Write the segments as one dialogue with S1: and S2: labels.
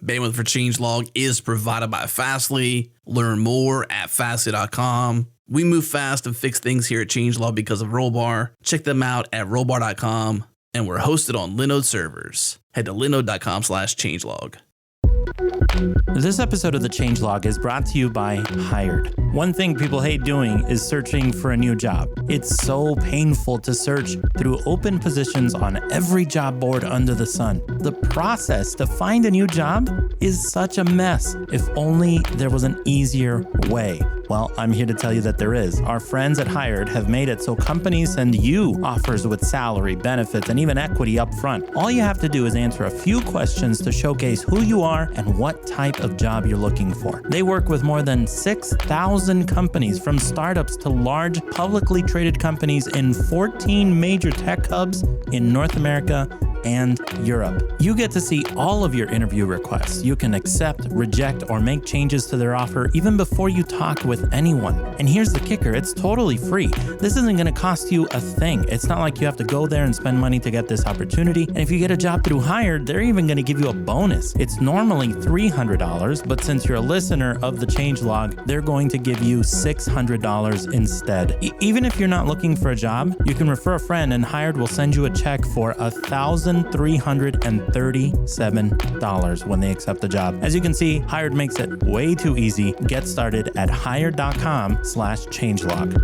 S1: Bandwidth for Changelog is provided by Fastly. Learn more at fastly.com. We move fast and fix things here at Changelog because of Rollbar. Check them out at rollbar.com. And we're hosted on Linode servers. Head to linode.com/changelog.
S2: This episode of the Changelog is brought to you by Hired. One thing people hate doing is searching for a new job. It's so painful to search through open positions on every job board under the sun. The process to find a new job is such a mess. If only there was an easier way. Well, I'm here to tell you that there is. Our friends at Hired have made it so companies send you offers with salary, benefits, and even equity up front. All you have to do is answer a few questions to showcase who you are and what type of job you're looking for. They work with more than 6,000 companies, from startups to large publicly traded companies in 14 major tech hubs in North America and Europe. You get to see all of your interview requests. You can accept, reject, or make changes to their offer even before you talk with anyone. And here's the kicker, it's totally free. This isn't going to cost you a thing. It's not like you have to go there and spend money to get this opportunity. And if you get a job through Hired, they're even going to give you a bonus. It's normally $300, but since you're a listener of the Changelog, they're going to give you $600 instead. Even if you're not looking for a job, you can refer a friend and Hired will send you a check for $1,337 when they accept the job. As you can see, Hired makes it way too easy. Get started at hired.com/changelog.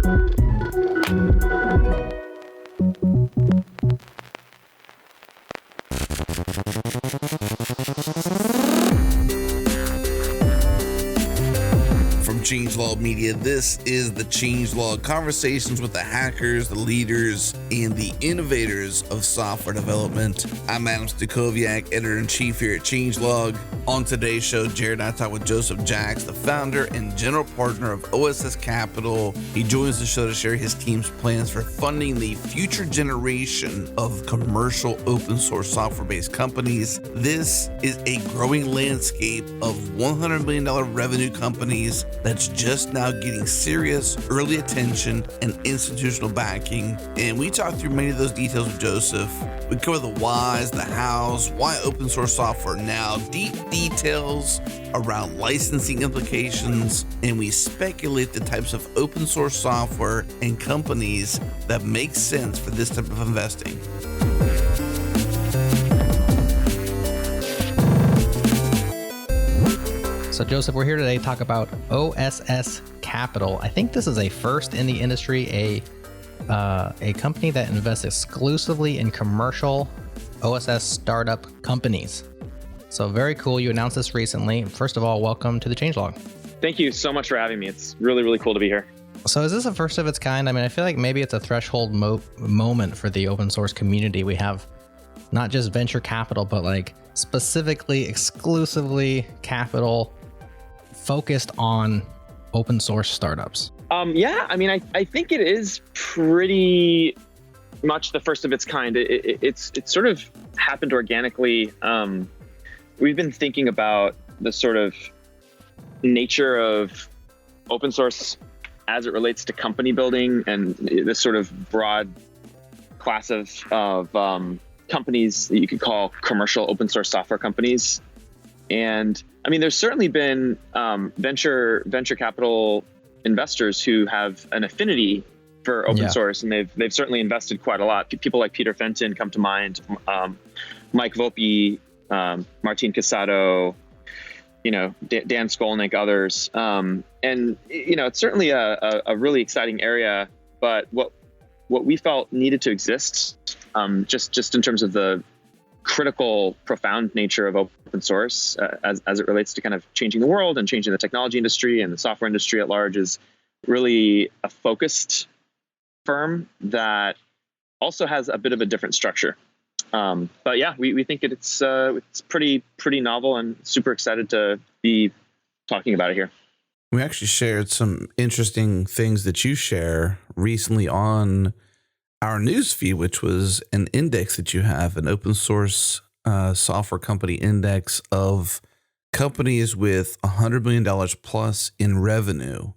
S1: Changelog Media. This is the Changelog, conversations with the hackers, the leaders, and the innovators of software development. I'm Adam Stacoviak, editor-in-chief here at Changelog. On today's show, Jared and I talk with Joseph Jacks, the founder and general partner of OSS Capital. He joins the show to share his team's plans for funding the future generation of commercial open source software-based companies. This is a growing landscape of $100 million revenue companies that's just now getting serious early attention and institutional backing. And we talk through many of those details with Joseph. We cover the whys, the hows, why open source software now, deep details around licensing implications, and we speculate the types of open source software and companies that make sense for this type of investing.
S3: So Joseph, we're here today to talk about OSS Capital. I think this is a first in the industry, a company that invests exclusively in commercial OSS startup companies. So very cool. You announced this recently. First of all, welcome to the Changelog.
S4: Thank you so much for having me. It's really, really cool to be here.
S3: So is this a first of its kind? I mean, I feel like maybe it's a threshold moment for the open source community. We have not just venture capital, but like specifically, exclusively capital focused on open source startups.
S4: Yeah, I mean, I think it is pretty much the first of its kind. It's sort of happened organically. We've been thinking about the sort of nature of open source as it relates to company building and this sort of broad class of companies that you could call commercial open source software companies. And I mean, there's certainly been venture capital investors who have an affinity for open source, and they've certainly invested quite a lot. People like Peter Fenton come to mind, Mike Volpe, Martin Casado, Dan Skolnick, others. And it's certainly a really exciting area. But what we felt needed to exist, just in terms of the critical, profound nature of open source as it relates to kind of changing the world and changing the technology industry and the software industry at large, is really a focused firm that also has a bit of a different structure. But yeah, we think it's pretty novel and super excited to be talking about it here.
S1: We actually shared some interesting things that you share recently on our news feed, which was an index that you have, an open source software company index of companies with $100 million plus in revenue.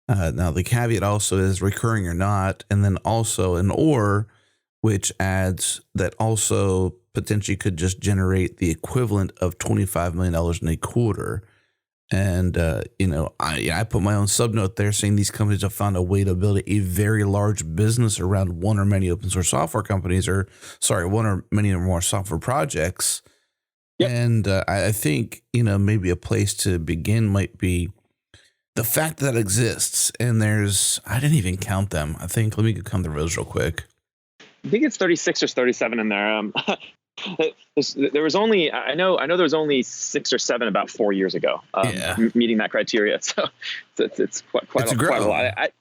S1: Now, the caveat also is recurring or not, and then also an or, which adds that also potentially could just generate the equivalent of $25 million in a quarter. And, I put my own subnote there saying these companies have found a way to build a very large business around one or many open source software companies, one or many or more software projects. Yep. And I think, maybe a place to begin might be the fact that exists. And I didn't even count them. I think, let me count the rows real quick.
S4: I think it's 36 or 37 in there. There was only, I know there was only 6 or 7 about 4 years ago, meeting that criteria. So it's quite a lot. I'd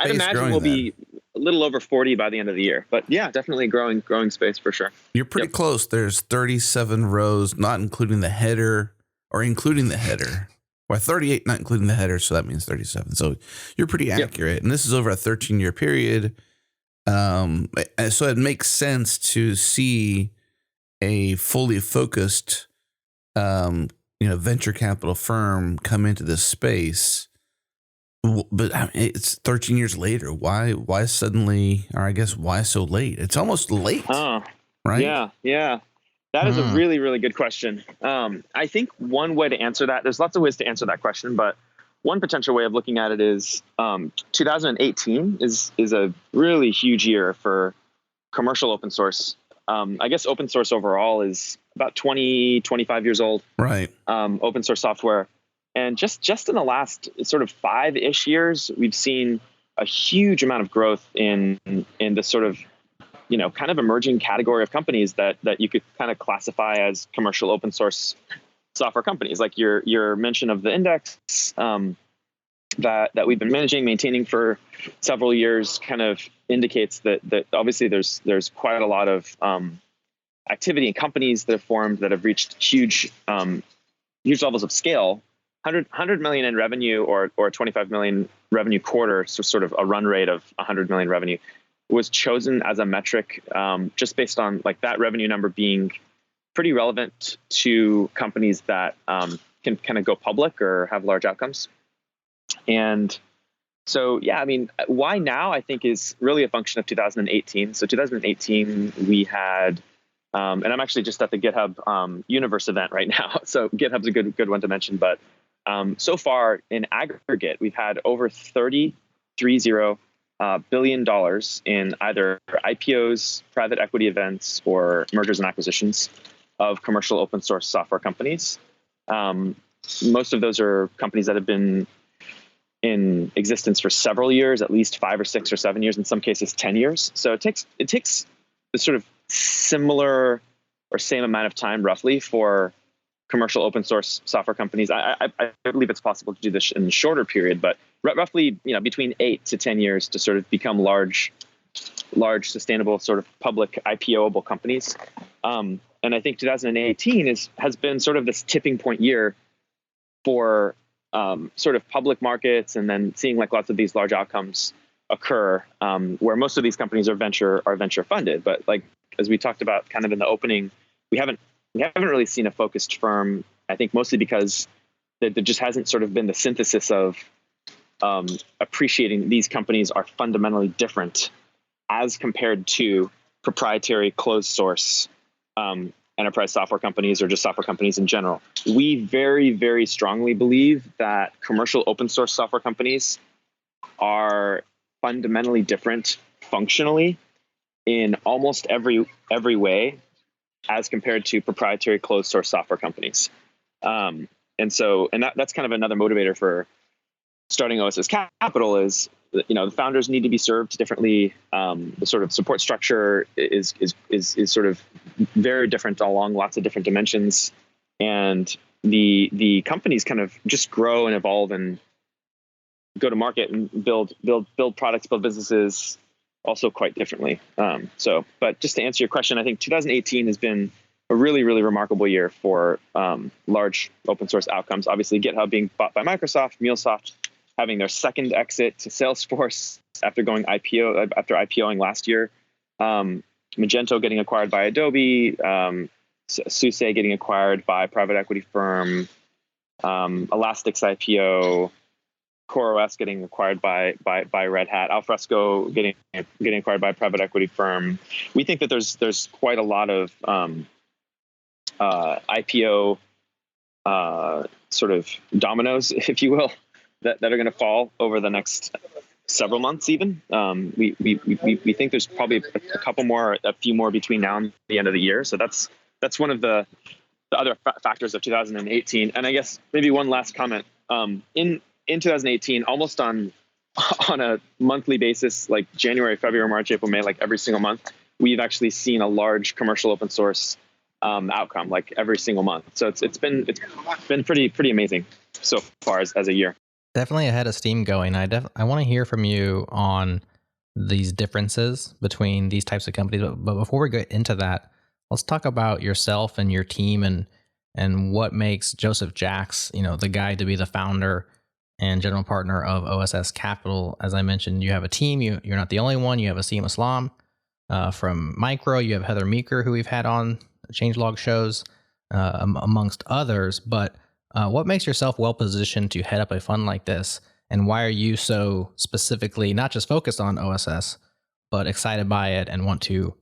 S4: imagine we'll be a little over 40 by the end of the year, but yeah, definitely a growing space for sure.
S1: You're pretty close. There's 37 rows, not including the header or including the header. Well, 38, not including the header. So that means 37. So you're pretty accurate. Yep. And this is over a 13-year period. So it makes sense to see a fully focused, venture capital firm come into this space. But it's 13 years later. Why suddenly, or I guess why so late? It's almost late, right? Yeah. That is a really, really good question. I think one way to answer that, there's lots of ways to answer that question, but one potential way of looking at it is 2018 is a really huge year for commercial open source. I guess open source overall is about 25 years old. Right. Open source software. And just in the last sort of 5-ish years, we've seen a huge amount of growth in the sort of, kind of emerging category of companies that you could kind of classify as commercial open source software companies. Like your mention of the index that we've been maintaining for several years kind of indicates that obviously there's quite a lot of activity in companies that have formed that have reached huge levels of scale. 100 million in revenue or 25 million revenue quarter, so sort of a run rate of 100 million revenue, was chosen as a metric just based on like that revenue number being pretty relevant to companies that can kind of go public or have large outcomes. And so, why now, I think, is really a function of 2018. So 2018, we had, and I'm actually just at the GitHub Universe event right now. So GitHub's a good one to mention. But so far in aggregate, we've had over $30 billion in either IPOs, private equity events, or mergers and acquisitions of commercial open source software companies. Most of those are companies that have been in existence for several years, at least 5 or 6 or 7 years, in some cases 10 years. So it takes the sort of similar or same amount of time roughly for commercial open source software companies. I believe it's possible to do this in a shorter period, but roughly between 8 to 10 years to sort of become large sustainable sort of public IPO-able companies. And I think 2018 has been sort of this tipping point year for sort of public markets, and then seeing like lots of these large outcomes occur, where most of these companies are venture funded. But like as we talked about kind of in the opening, we haven't really seen a focused firm. I think mostly because there just hasn't sort of been the synthesis of appreciating these companies are fundamentally different as compared to proprietary closed source enterprise software companies or just software companies in general. We very, very strongly believe that commercial open source software companies are fundamentally different functionally in almost every way as compared to proprietary closed source software companies. And that's kind of another motivator for starting OSS Capital is, the founders need to be served differently. The sort of support structure is sort of very different along lots of different dimensions. And the companies kind of just grow and evolve and go to market and build products, build businesses also quite differently. But just to answer your question, I think 2018 has been a really, really remarkable year for large open source outcomes. Obviously, GitHub being bought by Microsoft, MuleSoft having their second exit to Salesforce after IPOing last year, Magento getting acquired by Adobe, SUSE getting acquired by private equity firm, Elastic's IPO,
S4: CoreOS getting acquired by Red Hat, Alfresco getting acquired by a private equity firm. We think that there's quite a lot of IPO sort of dominoes, if you will, that are going to fall over the next several months. Even we think there's probably a few more between now and the end of the year. So that's one of the other factors of 2018. And I guess maybe one last comment. In 2018, almost on a monthly basis, like January, February, March, April, May, like every single month, we've actually seen a large commercial open source outcome, like every single month. So it's been pretty amazing so far as a year.
S3: Definitely ahead of steam going. I want to hear from you on these differences between these types of companies. But before we get into that, let's talk about yourself and your team and what makes Joseph Jacks, the guy to be the founder and general partner of OSS Capital. As I mentioned, you have a team. You're not the only one. You have Asim Islam from Micro. You have Heather Meeker, who we've had on Changelog shows, amongst others. But what makes yourself well positioned to head up a fund like this? And why are you so specifically not just focused on OSS, but excited by it and want to,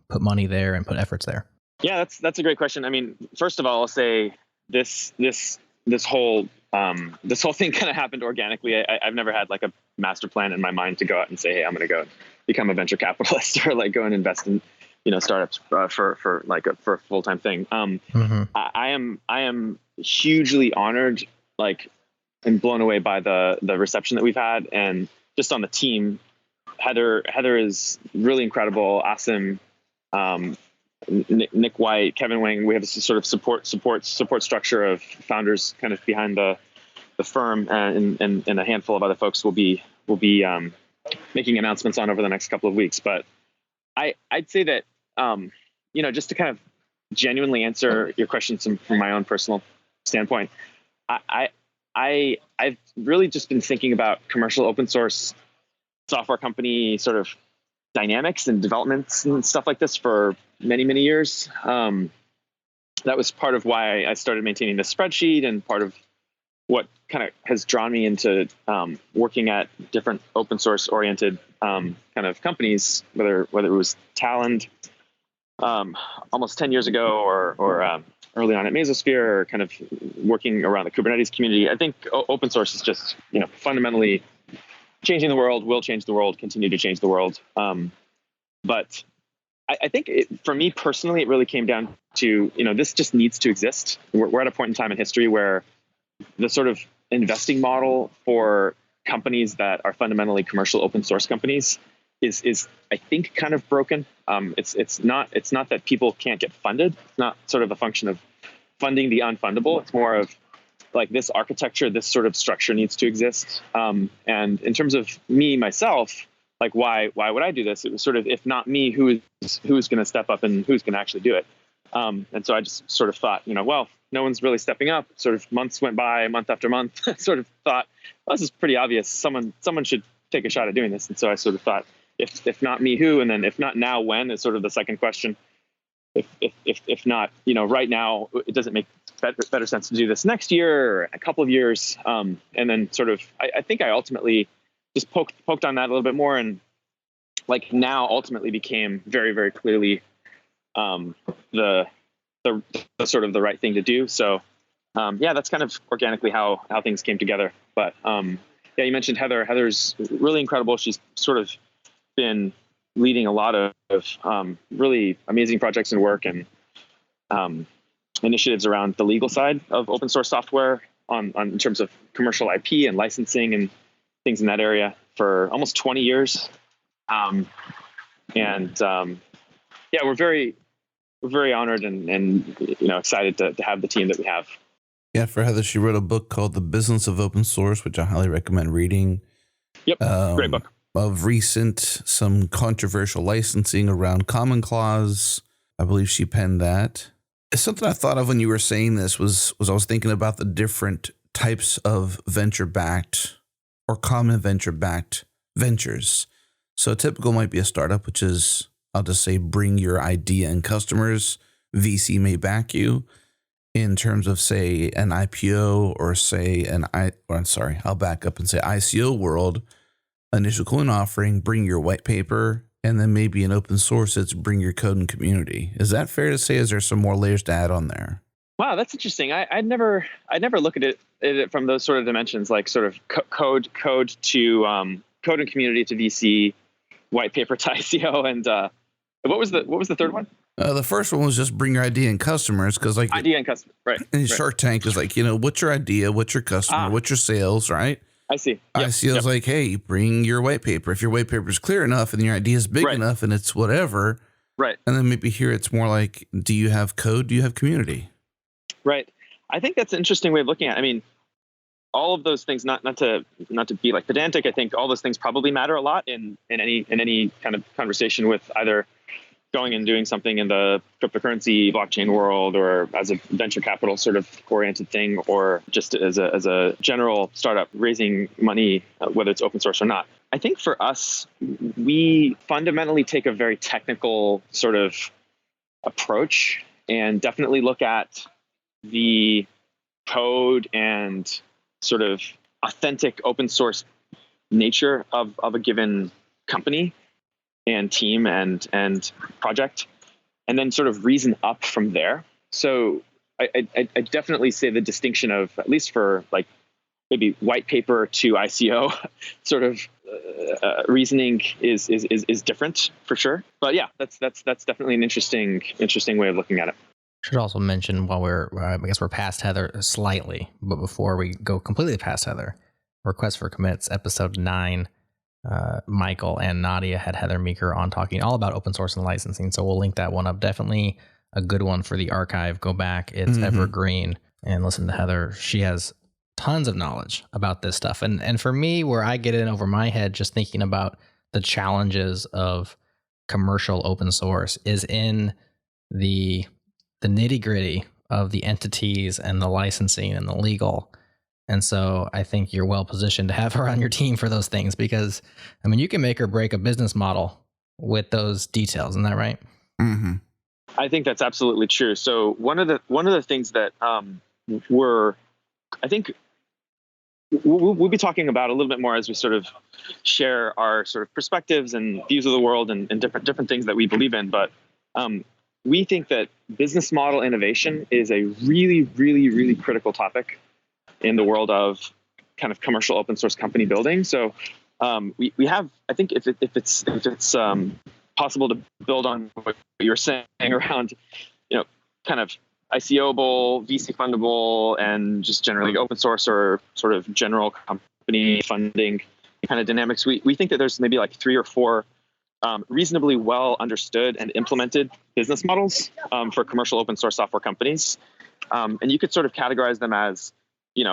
S3: put money there and put efforts there?
S4: Yeah, that's a great question. I mean, first of all, I'll say this whole thing kind of happened organically. I've never had like a master plan in my mind to go out and say, hey, I'm going to go become a venture capitalist or like go and invest in, startups for a full-time thing. I am hugely honored, like, and blown away by the reception that we've had, and just on the team. Heather is really incredible. Asim, Nick White, Kevin Wang. We have this sort of support structure of founders kind of behind the firm, and a handful of other folks will be making announcements on over the next couple of weeks. But I'd say that just to kind of genuinely answer your question from my own personal standpoint, I've really just been thinking about commercial open source software company sort of dynamics and developments and stuff like this for many, many years. That was part of why I started maintaining this spreadsheet, and part of what kind of has drawn me into working at different open source oriented kind of companies, whether it was Talend almost 10 years ago or early on at Mesosphere, or kind of working around the Kubernetes community. I think open source is just, fundamentally changing the world, will change the world, continue to change the world. But I think for me personally, it really came down to, this just needs to exist. We're at a point in time in history where the sort of investing model for companies that are fundamentally commercial open source companies is I think kind of broken. It's not that people can't get funded. It's not sort of a function of funding the unfundable. It's more of like this architecture, this sort of structure needs to exist. And in terms of me, myself, like why would I do this? It was sort of, if not me, who's going to step up and who's going to actually do it? And so I just sort of thought, well, no one's really stepping up. Sort of months went by, month after month, sort of thought, well, this is pretty obvious. Someone should take a shot at doing this. And so I sort of thought, if not me, who? And then if not now, when is sort of the second question. If not, right now, it doesn't make better sense to do this next year or a couple of years. And then sort of, I think I ultimately just poked on that a little bit more, and like now ultimately became very, very clearly the sort of the right thing to do. So that's kind of organically how things came together. But you mentioned Heather. Heather's really incredible. She's sort of been leading a lot of really amazing projects and work and initiatives around the legal side of open source software on in terms of commercial IP and licensing and things in that area for almost 20 years. We're very honored and excited to have the team that we have.
S1: Yeah, for Heather, she wrote a book called The Business of Open Source, which I highly recommend reading.
S4: Yep, great book.
S1: Of recent, some controversial licensing around Common Clause. I believe she penned that. Something I thought of when you were saying this was I was thinking about the different types of venture-backed or common venture-backed ventures. So a typical might be a startup, which is, I'll just say, bring your idea and customers. VC may back you. in terms of, say, an IPO or say I'll back up and say ICO world, initial coin offering, bring your white paper, and then maybe an open source, it's bring your code and community. Is that fair to say? Is there some more layers to add on there?
S4: Wow, that's interesting. I'd never look at it from those sort of dimensions, like sort of code to code and community to VC, white paper to ICO, and what was the third one?
S1: The first one was just bring your idea and customers, because like
S4: idea and customer, right?
S1: And Shark Tank is like, what's your idea, what's your customer, what's your sales, right?
S4: I see.
S1: ICO is like, hey, bring your white paper. If your white paper is clear enough and your idea is big enough and it's whatever,
S4: right? And
S1: then maybe here it's more like, do you have code? Do you have community?
S4: Right. I think that's an interesting way of looking at it. I mean, all of those things, not to be like pedantic, I think all those things probably matter a lot in any kind of conversation with either going and doing something in the cryptocurrency blockchain world, or as a venture capital sort of oriented thing, or just as a general startup raising money, whether it's open source or not. I think for us, we fundamentally take a very technical sort of approach and definitely look at the code and sort of authentic open source nature of a given company and team and project, and then sort of reason up from there. So I definitely say the distinction of, at least for like maybe white paper to ICO sort of reasoning is different for sure. But yeah, that's definitely an interesting way of looking at it.
S3: Should also mention, while I guess we're past Heather slightly, but before we go completely past Heather, Request for Commits, episode 9, Michael and Nadia had Heather Meeker on talking all about open source and licensing. So we'll link that one up. Definitely a good one for the archive. Go back. It's evergreen, and listen to Heather. She has tons of knowledge about this stuff. And for me, where I get in over my head just thinking about the challenges of commercial open source is in the nitty-gritty of the entities and the licensing and the legal. And so I think you're well positioned to have her on your team for those things, because I mean, you can make or break a business model with those details. Isn't that right?
S1: Mm-hmm.
S4: I think that's absolutely true. So one of the things that I think we'll be talking about a little bit more as we sort of share our sort of perspectives and views of the world and different things that we believe in. But we think that business model innovation is a really, really, really critical topic in the world of kind of commercial open source company building. So we have, I think if it's possible to build on what you're saying around, kind of ICO-able, VC fundable, and just generally open source or sort of general company funding kind of dynamics, we think that there's maybe like 3 or 4 reasonably well understood and implemented business models for commercial open source software companies. And you could sort of categorize them as,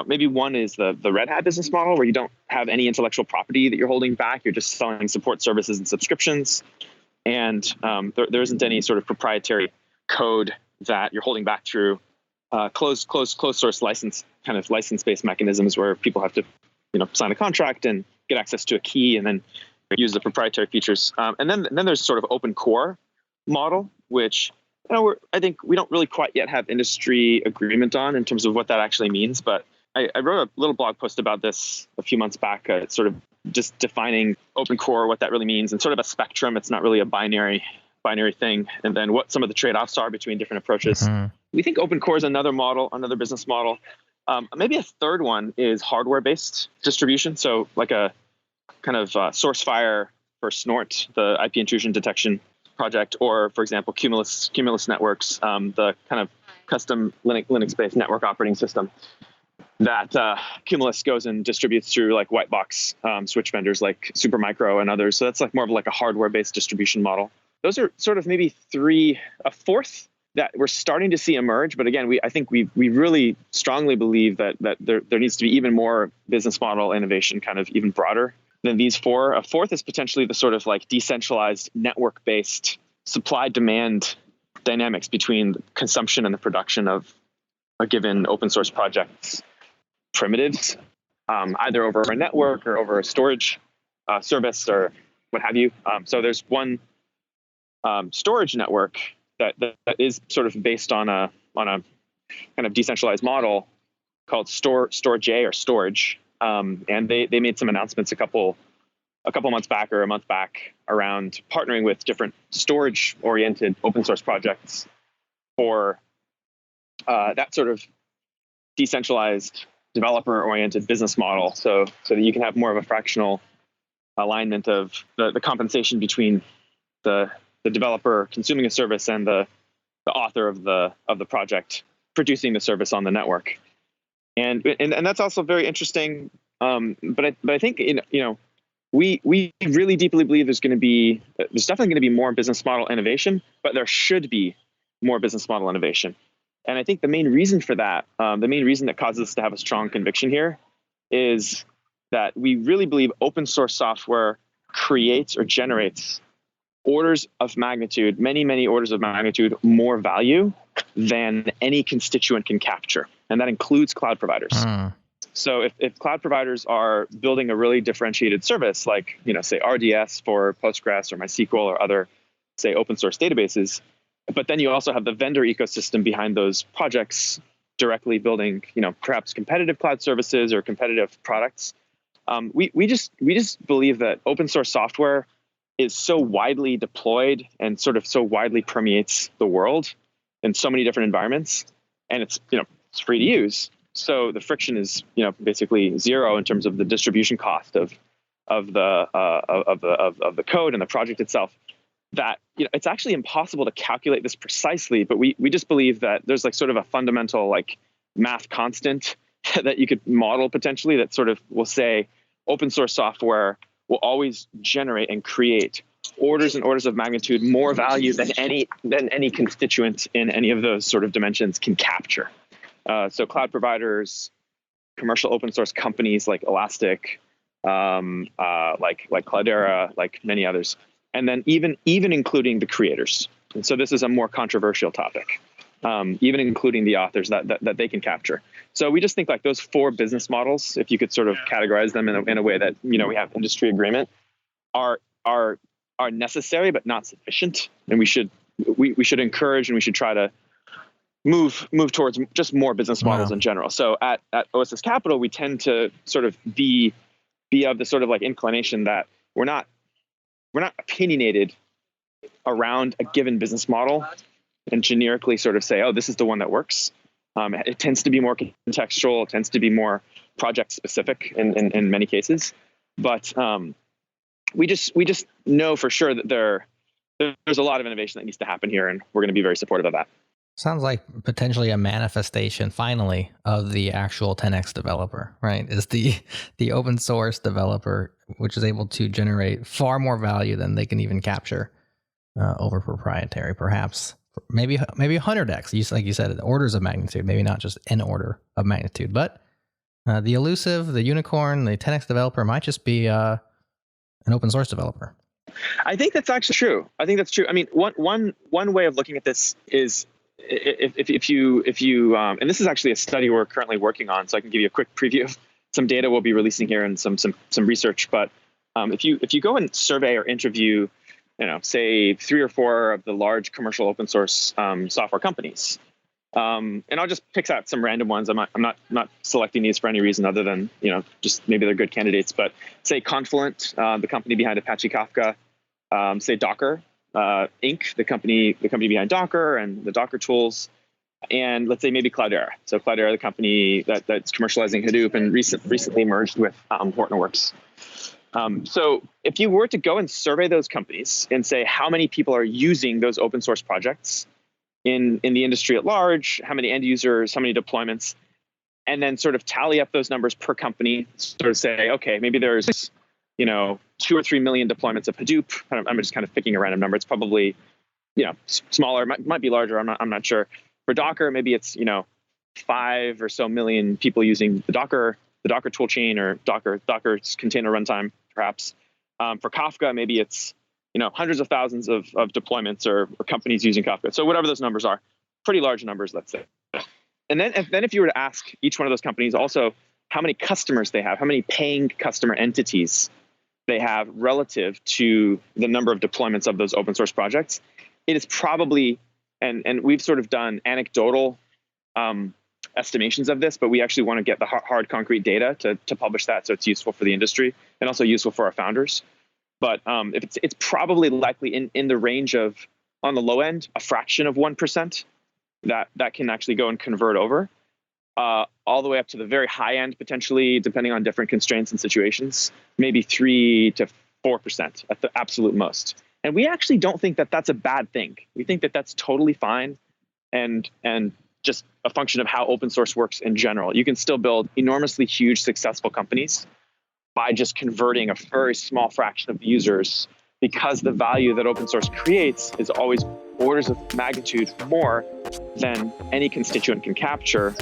S4: maybe one is the Red Hat business model, where you don't have any intellectual property that you're holding back. You're just selling support services and subscriptions. And there isn't any sort of proprietary code that you're holding back through closed source license-based mechanisms where people have to, sign a contract and get access to a key and then use the proprietary features. And then there's sort of open core model, which I think we don't really quite yet have industry agreement on in terms of what that actually means. But I wrote a little blog post about this a few months back, sort of just defining open core, what that really means, and sort of a spectrum. It's not really a binary thing. And then what some of the trade-offs are between different approaches. Mm-hmm. We think open core is another business model. Maybe a third one is hardware-based distribution. So like a kind of SourceFire for Snort, the IP intrusion detection project, or for example, Cumulus Networks, the kind of custom Linux-based network operating system that Cumulus goes and distributes through like white box switch vendors like Supermicro and others. So that's like more of like a hardware-based distribution model. Those are sort of maybe 3, a fourth that we're starting to see emerge. But again, I think we really strongly believe that there needs to be even more business model innovation, kind of even broader than these 4. A fourth is potentially the sort of like decentralized network-based supply-demand dynamics between the consumption and the production of a given open source project's primitives, either over a network or over a storage service or what have you. So there's one storage network that is sort of based on a kind of decentralized model called Storj or Storage. And they made some announcements a couple months back or a month back around partnering with different storage-oriented open source projects for that sort of decentralized developer-oriented business model, so that you can have more of a fractional alignment of the compensation between the developer consuming a service and the author of the project producing the service on the network. And that's also very interesting. But I think we really deeply believe there's definitely going to be more business model innovation, but there should be more business model innovation. And I think the main reason for that, the main reason that causes us to have a strong conviction here, is that we really believe open source software creates or generates orders of magnitude, many orders of magnitude more value than any constituent can capture. And that includes cloud providers. So if cloud providers are building a really differentiated service, like, say RDS for Postgres or MySQL or other, say, open source databases, but then you also have the vendor ecosystem behind those projects directly building, perhaps competitive cloud services or competitive products. We just believe that open source software is so widely deployed and sort of so widely permeates the world in so many different environments, and it's free to use. So the friction is basically zero in terms of the distribution cost of the code and the project itself. That it's actually impossible to calculate this precisely, but we just believe that there's like sort of a fundamental like math constant that you could model potentially that sort of will say open source software will always generate and create orders and orders of magnitude more value than any constituent in any of those sort of dimensions can capture. So cloud providers, commercial open source companies like Elastic, like Cloudera, like many others, and then even including the creators. And so this is a more controversial topic, even including the authors that they can capture. So we just think like those four business models, if you could sort of categorize them in a way that we have industry agreement, are necessary but not sufficient, and we should encourage and we should try to move towards just more business models in general. So at OSS Capital, we tend to sort of be of the sort of like inclination that we're not opinionated around a given business model and generically sort of say, oh, this is the one that works. It tends to be more contextual. It tends to be more project specific in many cases. But we just know for sure that there's a lot of innovation that needs to happen here, and we're going to be very supportive of that.
S3: Sounds like potentially a manifestation, finally, of the actual 10x developer, right? Is the open source developer, which is able to generate far more value than they can even capture over proprietary, perhaps maybe 100x. Like you said, orders of magnitude, maybe not just an order of magnitude, but the elusive, the unicorn, the 10x developer might just be an open source developer.
S4: I think that's actually true. I think that's true. I mean, one way of looking at this is, if you and this is actually a study we're currently working on, so I can give you a quick preview of some data we'll be releasing here and some research. But if you go and survey or interview, say 3 or 4 of the large commercial open source software companies, and I'll just pick out some random ones. I'm not selecting these for any reason other than just maybe they're good candidates. But say Confluent, the company behind Apache Kafka, say Docker Inc., the company behind Docker and the Docker tools, and let's say maybe Cloudera. So Cloudera, the company that's commercializing Hadoop and recently merged with Hortonworks. So if you were to go and survey those companies and say how many people are using those open source projects in the industry at large, how many end users, how many deployments, and then sort of tally up those numbers per company, sort of say, okay, maybe there's 2 or 3 million deployments of Hadoop. I'm just kind of picking a random number. It's probably, smaller, might be larger. I'm not sure. For Docker, maybe it's 5 or so million people using the Docker toolchain or Docker's container runtime, perhaps. For Kafka, maybe it's hundreds of thousands of deployments or companies using Kafka. So whatever those numbers are, pretty large numbers, let's say. And then if you were to ask each one of those companies also how many customers they have, how many paying customer entities they have relative to the number of deployments of those open source projects, it is probably, and we've sort of done anecdotal estimations of this, but we actually want to get the hard concrete data to publish that, so it's useful for the industry and also useful for our founders. But it's probably likely in the range of, on the low end, a fraction of 1% that can actually go and convert over, all the way up to the very high end, potentially, depending on different constraints and situations, maybe 3 to 4% at the absolute most. And we actually don't think that that's a bad thing. We think that that's totally fine and just a function of how open source works in general. You can still build enormously huge, successful companies by just converting a very small fraction of the users, because the value that open source creates is always orders of magnitude more than any constituent can capture,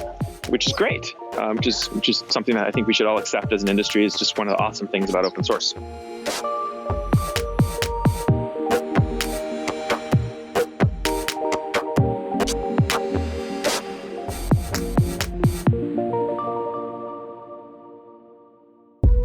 S4: which is great, which is something that I think we should all accept as an industry. Is just one of the awesome things about open source.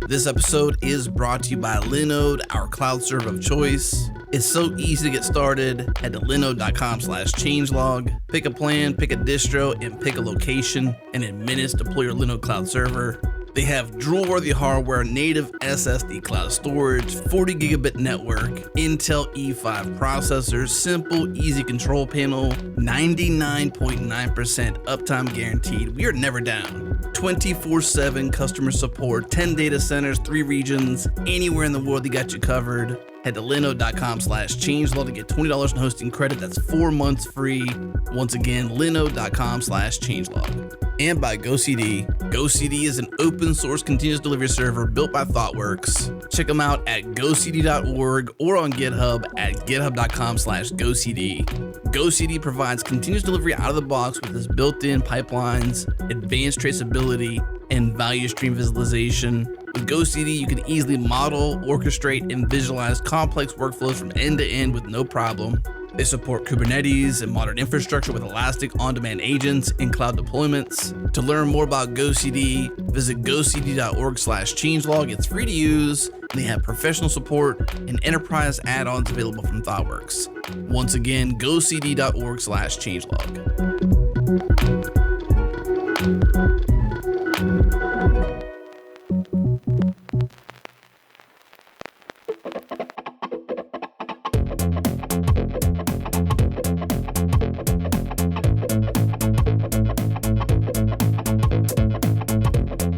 S1: This episode is brought to you by Linode, our cloud server of choice. It's so easy to get started. Head to linode.com/changelog. Pick a plan, pick a distro, and pick a location. And in minutes, deploy your Linode cloud server. They have drool-worthy hardware, native SSD cloud storage, 40 gigabit network, Intel E5 processors, simple, easy control panel, 99.9% uptime guaranteed. We are never down. 24/7 customer support, 10 data centers, 3 regions, anywhere in the world, they got you covered. Head to linode.com/changelog to get $20 in hosting credit. That's 4 months free. Once again, linode.com/changelog. And by GoCD. GoCD is an open source continuous delivery server built by ThoughtWorks. Check them out at gocd.org or on GitHub at github.com/GoCD. GoCD provides continuous delivery out of the box with its built-in pipelines, advanced traceability, and value stream visualization. With GoCD, you can easily model, orchestrate, and visualize complex workflows from end to end with no problem. They support Kubernetes and modern infrastructure with elastic on-demand agents and cloud deployments. To learn more about GoCD, visit gocd.org/changelog. It's free to use, and they have professional support and enterprise add-ons available from ThoughtWorks. Once again, gocd.org/changelog.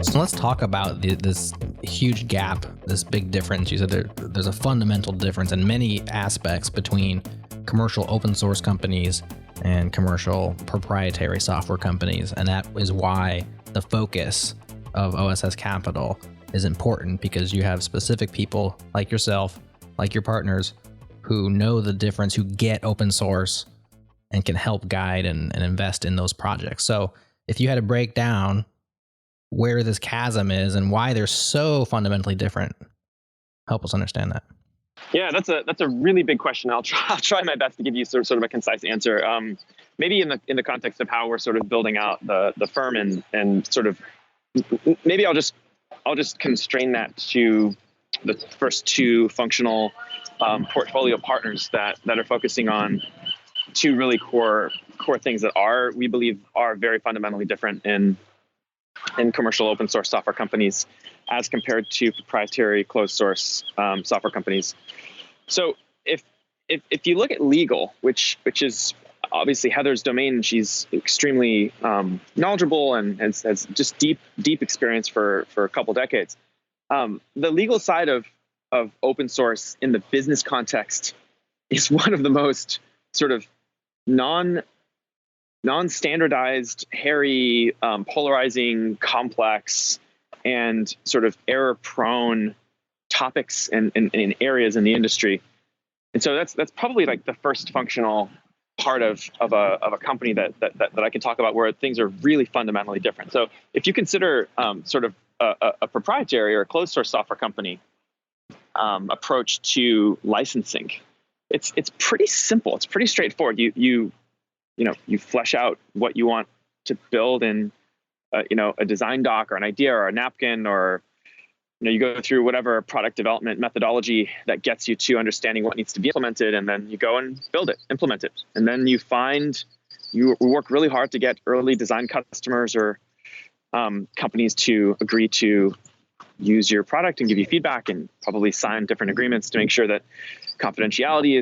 S3: So let's talk about this huge gap, this big difference. You said there's a fundamental difference in many aspects between commercial open source companies and commercial proprietary software companies. And that is why the focus of OSS Capital is important, because you have specific people like yourself, like your partners, who know the difference, who get open source and can help guide and invest in those projects. So if you had to break down where this chasm is and why they're so fundamentally different, help us understand that.
S4: Yeah, that's a really big question. I'll try my best to give you sort of a concise answer. Maybe in the context of how we're sort of building out the firm and sort of maybe I'll just constrain that to the first 2 functional portfolio partners that are focusing on 2 really core things that we believe are very fundamentally different in commercial open source software companies as compared to proprietary closed source software companies. So if you look at legal, which is obviously Heather's domain, she's extremely knowledgeable and has just deep experience for a couple decades. The legal side of open source in the business context is one of the most sort of non-standardized, hairy, polarizing, complex, and sort of error-prone topics and areas in the industry. And so that's probably like the first functional part of a company that I can talk about where things are really fundamentally different. So if you consider sort of a proprietary or a closed source software company approach to licensing, it's pretty simple. It's pretty straightforward. You flesh out what you want to build in, a design doc or an idea or a napkin, or you go through whatever product development methodology that gets you to understanding what needs to be implemented, and then you go and build it, implement it, and then you find you work really hard to get early design customers or companies to agree to use your product and give you feedback, and probably sign different agreements to make sure that confidentiality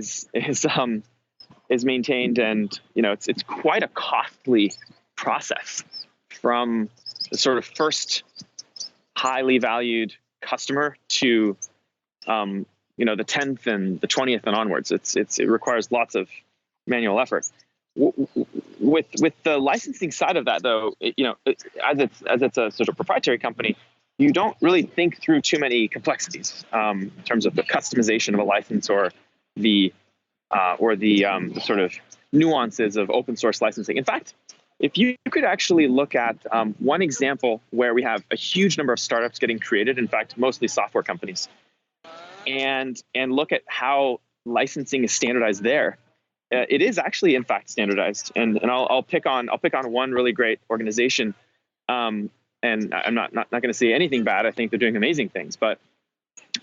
S4: is maintained. And it's quite a costly process from the sort of first highly valued customer to the 10th and the 20th and onwards. It requires lots of manual effort. With the licensing side of that, though, as it's a sort of proprietary company, you don't really think through too many complexities in terms of the customization of a license or the sort of nuances of open source licensing. In fact, if you could actually look at one example where we have a huge number of startups getting created, in fact, mostly software companies, and look at how licensing is standardized there, it is actually in fact standardized. And I'll pick on one really great organization. And I'm not going to say anything bad. I think they're doing amazing things, but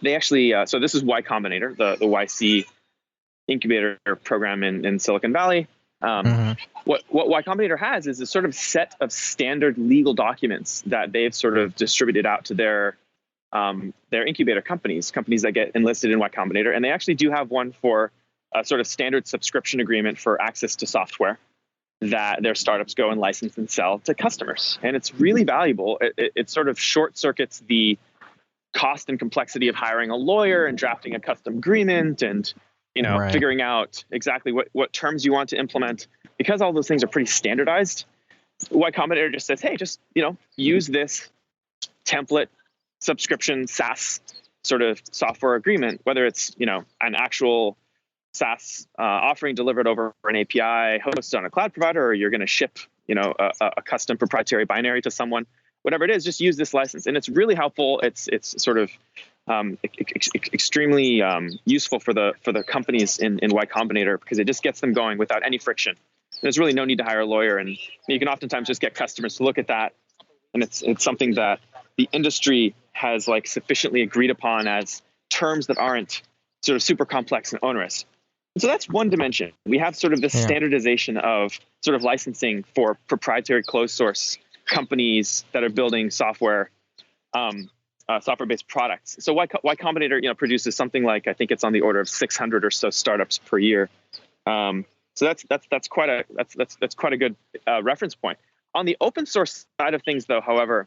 S4: they actually, so this is Y Combinator, the YC incubator program in Silicon Valley. What Y Combinator has is a sort of set of standard legal documents that they've sort of distributed out to their incubator companies that get enlisted in Y Combinator. And they actually do have one for a sort of standard subscription agreement for access to software that their startups go and license and sell to customers. And it's really valuable. It sort of short circuits the cost and complexity of hiring a lawyer and drafting a custom agreement and
S3: Right.
S4: figuring out exactly what terms you want to implement. Because all those things are pretty standardized, Y Combinator just says, hey, just use this template subscription SaaS sort of software agreement, whether it's an actual SaaS offering delivered over an API hosted on a cloud provider, or you're going to ship a custom proprietary binary to someone, whatever it is, just use this license. And it's really helpful. It's sort of extremely useful for the companies in Y Combinator, because it just gets them going without any friction. There's really no need to hire a lawyer, and you can oftentimes just get customers to look at that, and it's something that the industry has sufficiently agreed upon as terms that aren't sort of super complex and onerous. And so that's one dimension. We have sort of this standardization of sort of licensing for proprietary closed source companies that are building software, software-based products. So Y Combinator, produces something like, I think it's on the order of 600 or so startups per year. So that's quite a good reference point. On the open source side of things, though, however,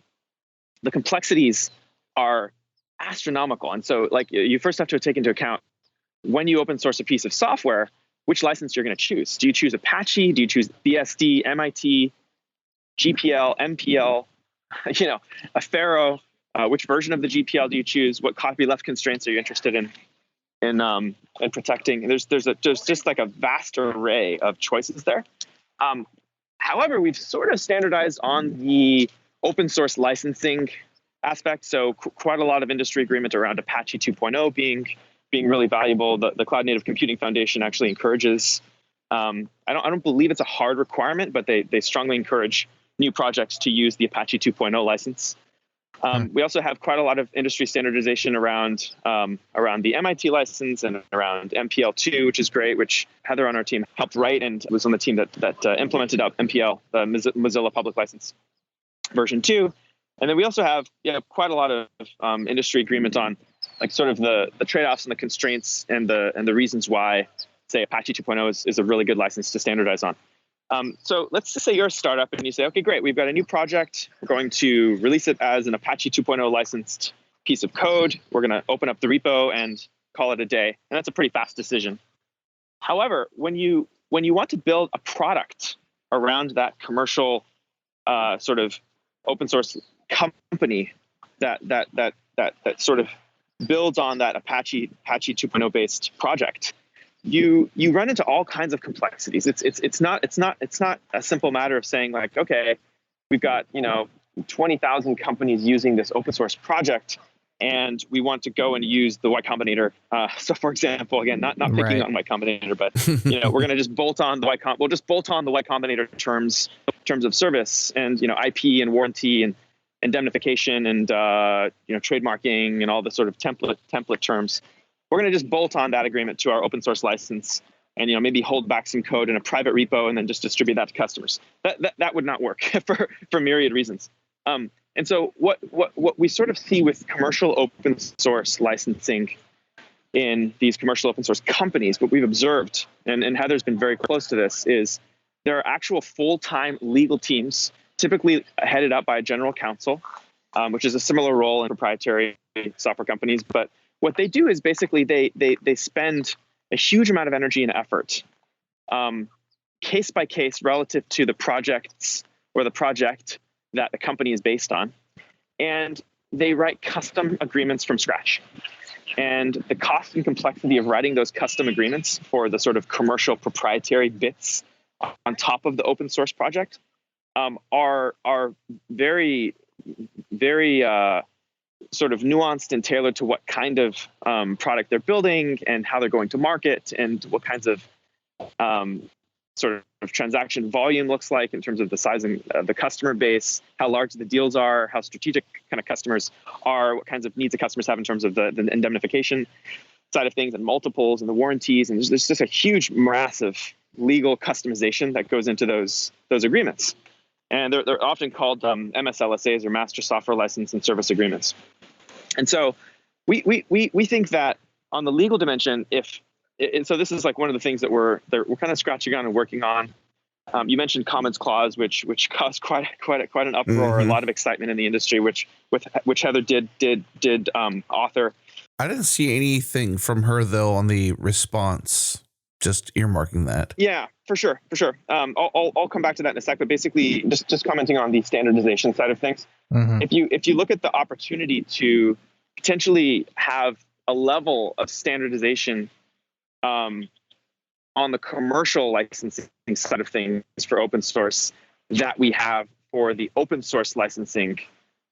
S4: the complexities are astronomical. And so you first have to take into account, when you open source a piece of software, which license you're going to choose. Do you choose Apache? Do you choose BSD, MIT, GPL, MPL, Affero? Which version of the GPL do you choose? What copyleft constraints are you interested in protecting? There's just a vast array of choices there. However, we've sort of standardized on the open source licensing aspect. So quite a lot of industry agreement around Apache 2.0 being really valuable. The Cloud Native Computing Foundation actually encourages, I don't believe it's a hard requirement, but they strongly encourage new projects to use the Apache 2.0 license. We also have quite a lot of industry standardization around the MIT license and around MPL2, which is great, which Heather on our team helped write and was on the team that implemented up MPL, the Mozilla Public License version 2. And then we also have quite a lot of industry agreement on sort of the trade-offs and the constraints and the reasons why, say, Apache 2.0 is a really good license to standardize on. So let's just say you're a startup and you say, okay, great, we've got a new project. We're going to release it as an Apache 2.0 licensed piece of code. We're going to open up the repo and call it a day. And that's a pretty fast decision. However, when you want to build a product around that commercial sort of open source company that sort of builds on that Apache 2.0 based project, you run into all kinds of complexities. It's not a simple matter of saying okay, we've got 20,000 companies using this open source project, and we want to go and use the Y Combinator. So, for example, again, not picking on Y Combinator, but we're going to just bolt on the we'll just bolt on the Y Combinator terms of service and IP and warranty and indemnification and trademarking and all the sort of template terms. We're going to just bolt on that agreement to our open source license and maybe hold back some code in a private repo and then just distribute that to customers. That would not work for myriad reasons. And so what we sort of see with commercial open source licensing in these commercial open source companies, what we've observed, and Heather's been very close to this, is there are actual full-time legal teams, typically headed up by a general counsel, which is a similar role in proprietary software companies. But what they do is basically they spend a huge amount of energy and effort, case by case, relative to the projects or the project that the company is based on, and they write custom agreements from scratch. And the cost and complexity of writing those custom agreements for the sort of commercial proprietary bits on top of the open source project are very, very sort of nuanced and tailored to what kind of product they're building and how they're going to market and what kinds of sort of transaction volume looks like in terms of the size of the customer base, how large the deals are, how strategic kind of customers are, what kinds of needs the customers have in terms of the indemnification side of things and multiples and the warranties. And there's just a huge, massive legal customization that goes into those agreements. And they're often called MSLSAs, or Master Software License and Service Agreements. And so we think that on the legal dimension, so this is like one of the things that we're kind of scratching on and working on. You mentioned Commons Clause, which caused quite an uproar, a lot of excitement in the industry, which Heather did author.
S1: I didn't see anything from her though on the response. Just earmarking that.
S4: Yeah, for sure. I'll come back to that in a sec. But basically, just commenting on the standardization side of things. Mm-hmm. If you look at the opportunity to potentially have a level of standardization on the commercial licensing side of things for open source that we have for the open source licensing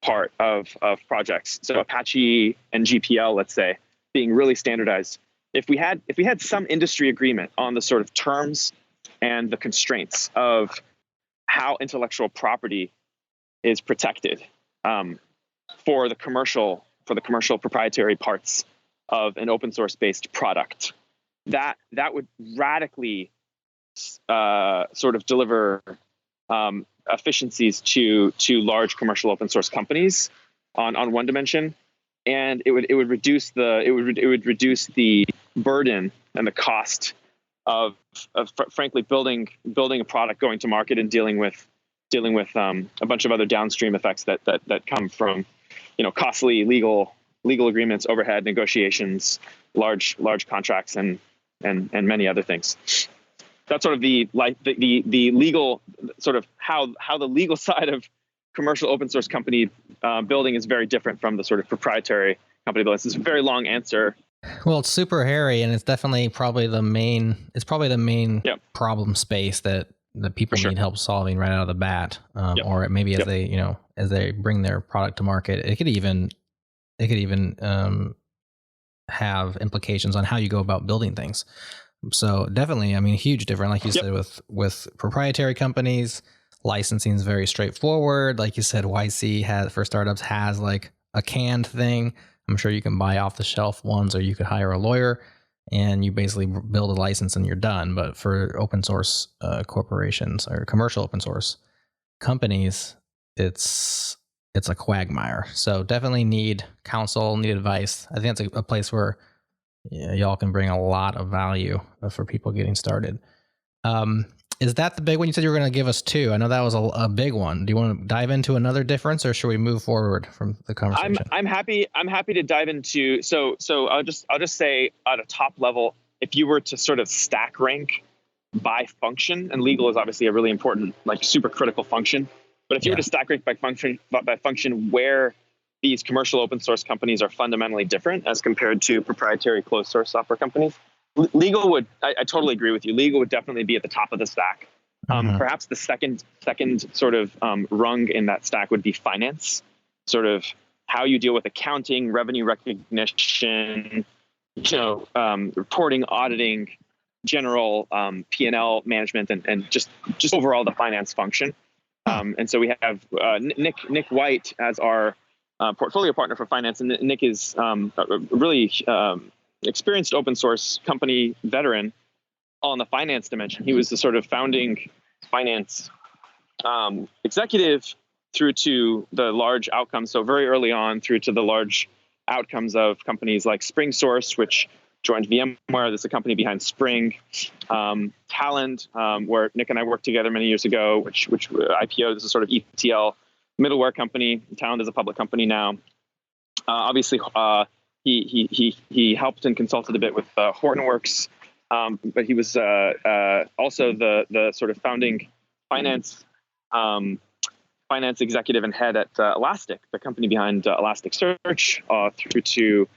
S4: part of projects. So Apache and GPL, let's say, being really standardized. If we had some industry agreement on the sort of terms and the constraints of how intellectual property is protected for the commercial proprietary parts of an open source based product, that would radically sort of deliver efficiencies to large commercial open source companies on one dimension, and it would reduce the burden and the cost of frankly building a product, going to market, and dealing with a bunch of other downstream effects that come from costly legal agreements, overhead negotiations, large contracts, and many other things. That's sort of the legal, sort of how the legal side of commercial open source company building is very different from the sort of proprietary company building. This is a very long answer.
S3: Well, it's super hairy, and it's definitely probably the main yep. problem space that people need help solving right out of the bat, yep. or maybe as yep. as they bring their product to market. It could even have implications on how you go about building things. So definitely, I mean, huge difference, like you yep. said, with proprietary companies. Licensing is very straightforward. Like you said, YC for startups has like a canned thing. I'm sure you can buy off the shelf ones, or you could hire a lawyer and you basically build a license and you're done. But for open source corporations or commercial open source companies, it's a quagmire. So definitely need counsel, need advice. I think it's a place where y'all can bring a lot of value for people getting started. Is that the big one? You said you were going to give us two. I know that was a big one. Do you want to dive into another difference, or should we move forward from the conversation?
S4: I'm happy to dive into. So I'll just say at a top level, if you were to sort of stack rank by function, and legal is obviously a really important, like super critical function. But if you were to stack rank by function, where these commercial open source companies are fundamentally different as compared to proprietary closed source software companies, legal would, I totally agree with you. Legal would definitely be at the top of the stack. Perhaps the second sort of rung in that stack would be finance, sort of how you deal with accounting, revenue recognition, reporting, auditing, general P&L management, and just overall the finance function. And so we have Nick White as our portfolio partner for finance, and Nick is a really experienced open source company veteran, all in the finance dimension. He was the sort of founding finance executive through to the large outcomes. So very early on through to the large outcomes of companies like SpringSource, which joined VMware. This is a company behind Spring. Talend, where Nick and I worked together many years ago, which IPO. This is sort of ETL middleware company. Talend is a public company now. Obviously, he helped and consulted a bit with Hortonworks, but he was also the sort of founding finance executive and head at Elastic, the company behind Elasticsearch, through to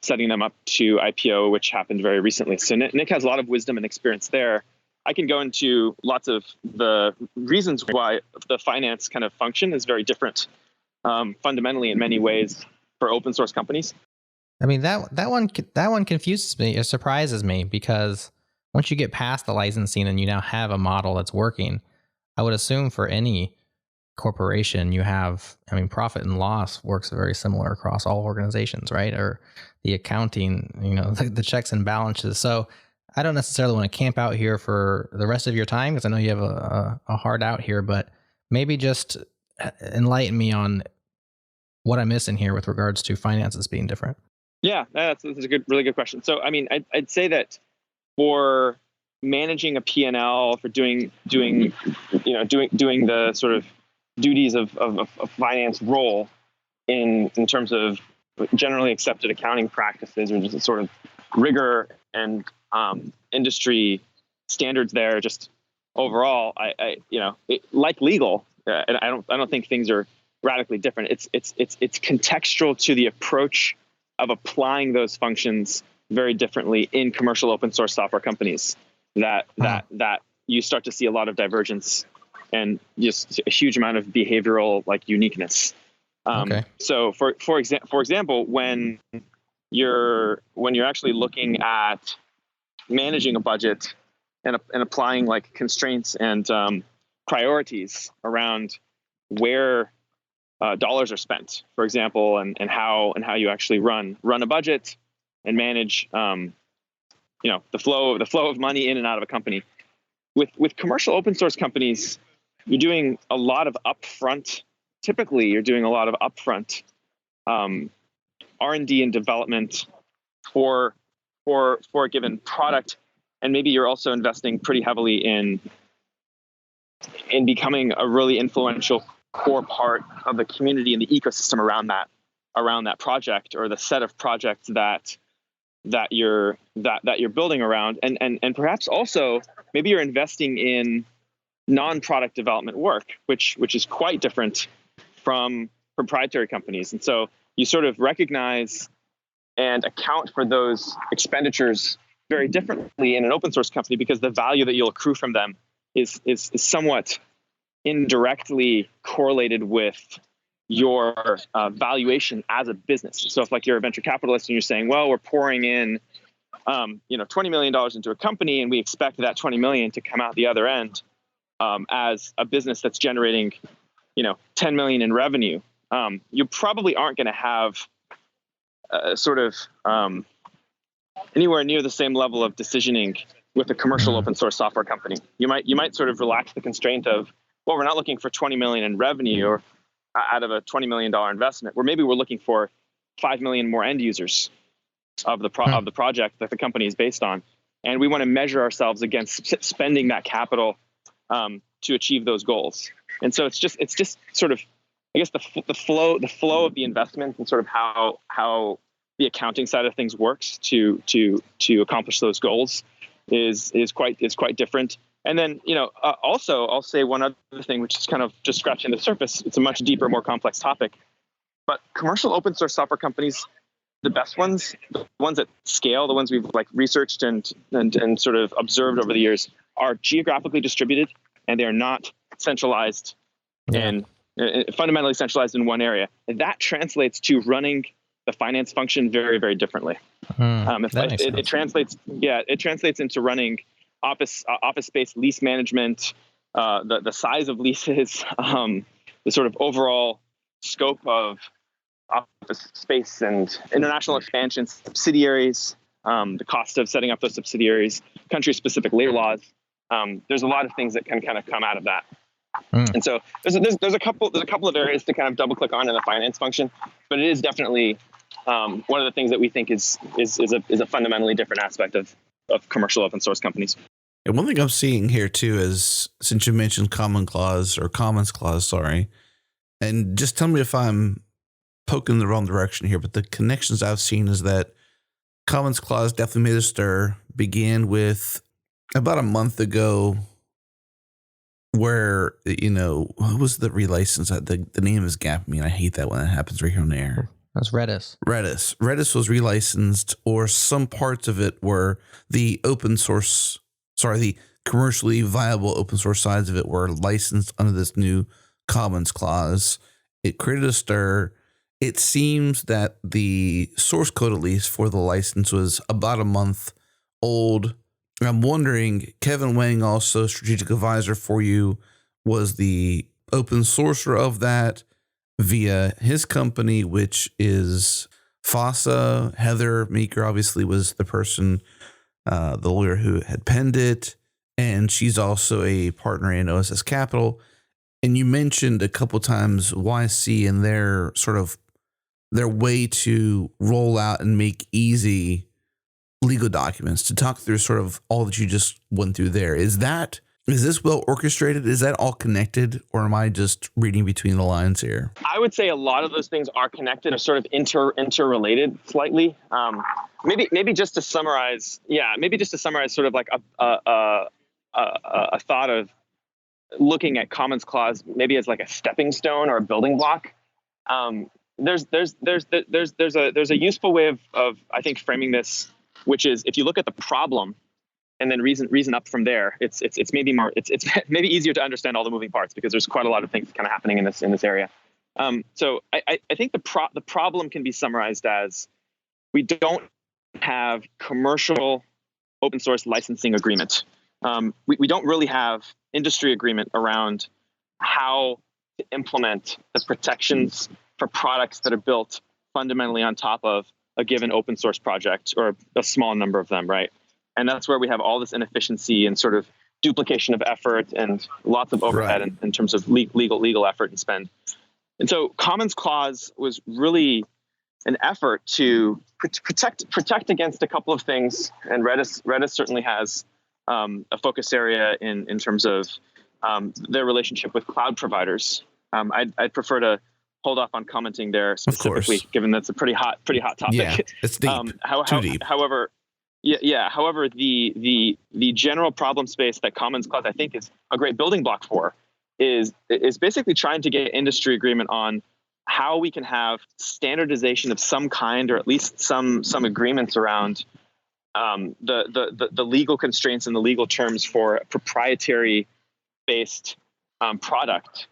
S4: setting them up to IPO, which happened very recently. So Nick has a lot of wisdom and experience there. I can go into lots of the reasons why the finance kind of function is very different, fundamentally in many ways for open source companies.
S3: I mean, that one confuses me. It surprises me because once you get past the licensing and you now have a model that's working, I would assume for any corporation you have, I mean, profit and loss works very similar across all organizations, right? Or the accounting, the checks and balances. So I don't necessarily want to camp out here for the rest of your time because I know you have a hard out here, but maybe just enlighten me on what I'm missing here with regards to finances being different.
S4: Yeah, that's a really good question. So, I mean, I'd say that for managing a P&L, for doing the sort of duties of a finance role in terms of generally accepted accounting practices, or just a sort of rigor and industry standards there, just overall, like legal, and I don't think things are radically different. It's contextual to the approach of applying those functions very differently in commercial open source software companies that you start to see a lot of divergence and just a huge amount of behavioral uniqueness.
S3: Okay.
S4: So for example, when you're actually looking at managing a budget and applying constraints and priorities around where dollars are spent, for example, and how you actually run a budget and manage the flow of money in and out of a company. With commercial open source companies, you're doing a lot of upfront. Typically, you're doing a lot of upfront R&D and development for a given product, and maybe you're also investing pretty heavily in becoming a really influential core part of the community and the ecosystem around that project, or the set of projects that you're building around, and perhaps also maybe you're investing in non-product development work, which is quite different from proprietary companies. And so you sort of recognize and account for those expenditures very differently in an open source company, because the value that you'll accrue from them is somewhat indirectly correlated with your valuation as a business. So if you're a venture capitalist and you're saying, well, we're pouring in $20 million into a company, and we expect that $20 million to come out the other end as a business that's generating $10 million in revenue, you probably aren't going to have anywhere near the same level of decisioning with a commercial open source software company. You might sort of relax the constraint of, well, we're not looking for 20 million in revenue or out of a $20 million investment, where maybe we're looking for 5 million more end users of the project that the company is based on, and we want to measure ourselves against spending that capital to achieve those goals. And so it's just sort of, I guess, the flow of the investment and sort of how the accounting side of things works to accomplish those goals is quite different. And then, also I'll say one other thing, which is kind of just scratching the surface. It's a much deeper, more complex topic. But commercial open source software companies, the best ones, the ones that scale, the ones we've researched and sort of observed over the years, are geographically distributed, and they're not centralized and fundamentally centralized in one area. And that translates to running the finance function very, very differently. It translates into running office space lease management, the size of leases, the sort of overall scope of office space and international expansion, subsidiaries, the cost of setting up those subsidiaries, country-specific labor laws. There's a lot of things that can kind of come out of that. And so there's a couple of areas to kind of double click on in the finance function, but it is definitely one of the things that we think is a fundamentally different aspect of commercial open source companies.
S1: And one thing I'm seeing here too is, since you mentioned Commons Clause, sorry, and just tell me if I'm poking in the wrong direction here, but the connections I've seen is that Commons Clause definitely made a stir, began with about a month ago, where, what was the relicense? The name is gapping me, and I hate that when that happens right here on the air.
S3: That's Redis.
S1: Redis was relicensed, or some parts of it were the commercially viable open source sides of it were licensed under this new Commons Clause. It created a stir. It seems that the source code, at least for the license, was about a month old. I'm wondering, Kevin Wang, also strategic advisor for you, was the open sourcer of that via his company, which is FOSSA. Heather Meeker obviously was the person, the lawyer who had penned it, and she's also a partner in OSS Capital. And you mentioned a couple times YC and their way to roll out and make easy legal documents, to talk through sort of all that you just went through there. Is this well orchestrated? Is that all connected, or am I just reading between the lines here?
S4: I would say a lot of those things are connected, or sort of interrelated slightly. Maybe just to summarize, sort of like a thought of looking at Commons Clause maybe as like a stepping stone or a building block. There's a useful way of I think framing this, which is, if you look at the problem and then reason up from there, it's maybe maybe easier to understand all the moving parts, because there's quite a lot of things kind of happening in this area. So I think the problem can be summarized as, we don't have commercial open source licensing agreement. We don't really have industry agreement around how to implement the protections for products that are built fundamentally on top of a given open source project, or a small number of them, right? And that's where we have all this inefficiency and sort of duplication of effort and lots of overhead in terms of legal effort and spend. And so Commons Clause was really an effort to protect against a couple of things. And Redis certainly has a focus area in terms of their relationship with cloud providers. I'd prefer to hold off on commenting there specifically, given that's a pretty hot topic.
S1: Yeah, it's deep. Too deep.
S4: However, the general problem space that Commons Clause, I think, is a great building block for is basically trying to get industry agreement on how we can have standardization of some kind, or at least some agreements around the legal constraints and the legal terms for a proprietary based product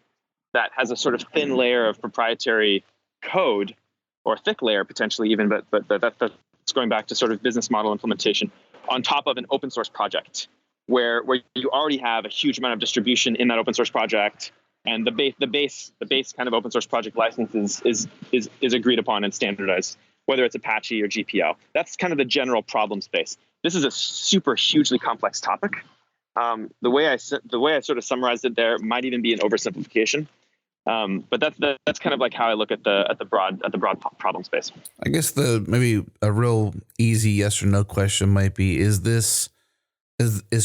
S4: that has a sort of thin layer of proprietary code, or thick layer potentially even, but that's going back to sort of business model implementation on top of an open source project where you already have a huge amount of distribution in that open source project, and the base kind of open source project license is agreed upon and standardized, whether it's Apache or GPL. That's kind of the general problem space. This is a super hugely complex topic. The way I sort of summarized it there might even be an oversimplification, but that's kind of like how I look at the broad problem space.
S1: I guess maybe a real easy yes or no question might be: is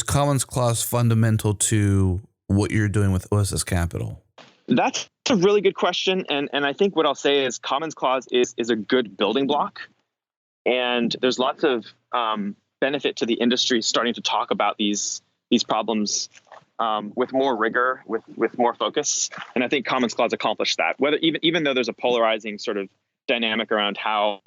S1: Commons Clause fundamental to what you're doing with OSS Capital?
S4: That's a really good question, and I think what I'll say is Commons Clause is a good building block, and there's lots of benefit to the industry starting to talk about these problems with more rigor, with more focus, and I think Commons Clause accomplished that. Whether even though there's a polarizing sort of dynamic around how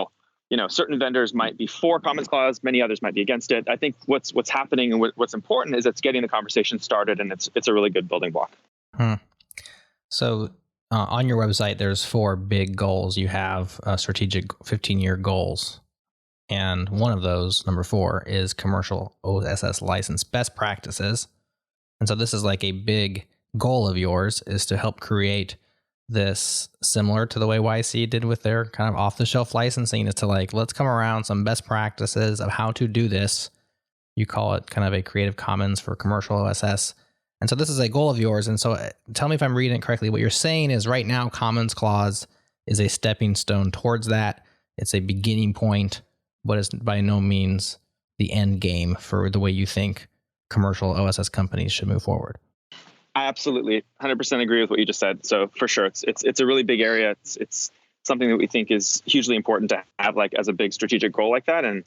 S4: certain vendors might be for Commons Clause, many others might be against it. I think what's happening and what's important is it's getting the conversation started, and it's a really good building block.
S3: So on your website, there's 4 big goals. You have strategic 15-year goals. And one of those, number 4, is commercial OSS license best practices. And so this is like a big goal of yours, is to help create this similar to the way YC did with their kind of off-the-shelf licensing, is to like, let's come around some best practices of how to do this. You call it kind of a Creative Commons for commercial OSS. And so this is a goal of yours. And so tell me if I'm reading it correctly. What you're saying is right now, Commons Clause is a stepping stone towards that. It's a beginning point, but it's by no means the end game for the way you think commercial OSS companies should move forward.
S4: I absolutely 100% agree with what you just said. So for sure, it's a really big area. It's something that we think is hugely important to have like as a big strategic goal like that. And